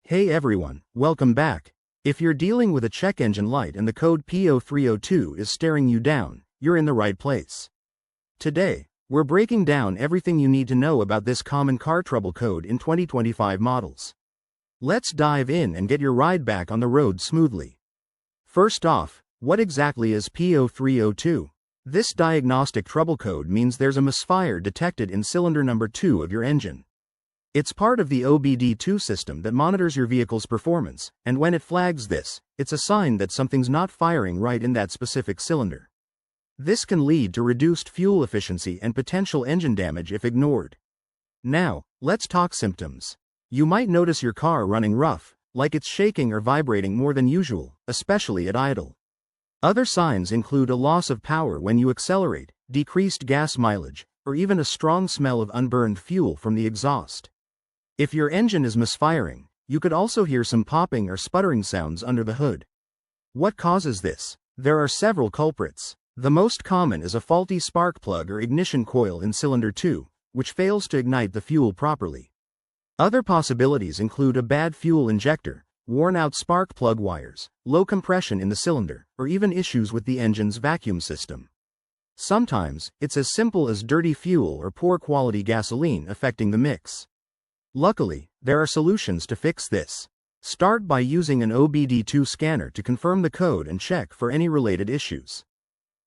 Hey everyone, welcome back. If you're dealing with a check engine light and the code P0302 is staring you down, you're in the right place. Today, we're breaking down everything you need to know about this common car trouble code in 2025 models. Let's dive in and get your ride back on the road smoothly. First off, what exactly is P0302? This diagnostic trouble code means there's a misfire detected in cylinder number 2 of your engine. It's part of the OBD2 system that monitors your vehicle's performance, and when it flags this, it's a sign that something's not firing right in that specific cylinder. This can lead to reduced fuel efficiency and potential engine damage if ignored. Now, let's talk symptoms. You might notice your car running rough, like it's shaking or vibrating more than usual, especially at idle. Other signs include a loss of power when you accelerate, decreased gas mileage, or even a strong smell of unburned fuel from the exhaust. If your engine is misfiring, you could also hear some popping or sputtering sounds under the hood. What causes this? There are several culprits. The most common is a faulty spark plug or ignition coil in cylinder 2, which fails to ignite the fuel properly. Other possibilities include a bad fuel injector, worn-out spark plug wires, low compression in the cylinder, or even issues with the engine's vacuum system. Sometimes, it's as simple as dirty fuel or poor quality gasoline affecting the mix. Luckily, there are solutions to fix this. Start by using an OBD2 scanner to confirm the code and check for any related issues.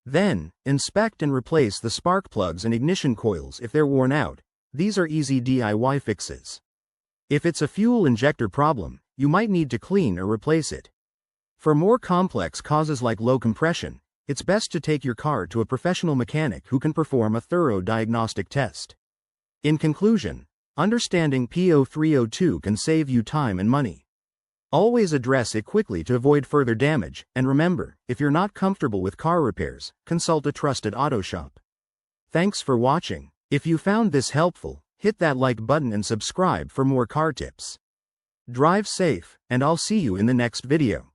Then, inspect and replace the spark plugs and ignition coils if they're worn out. These are easy DIY fixes. If it's a fuel injector problem, you might need to clean or replace it. For more complex causes like low compression, it's best to take your car to a professional mechanic who can perform a thorough diagnostic test. In conclusion, understanding P0302 can save you time and money. Always address it quickly to avoid further damage, and remember, if you're not comfortable with car repairs, consult a trusted auto shop. Thanks for watching. If you found this helpful, hit that like button and subscribe for more car tips. Drive safe, and I'll see you in the next video.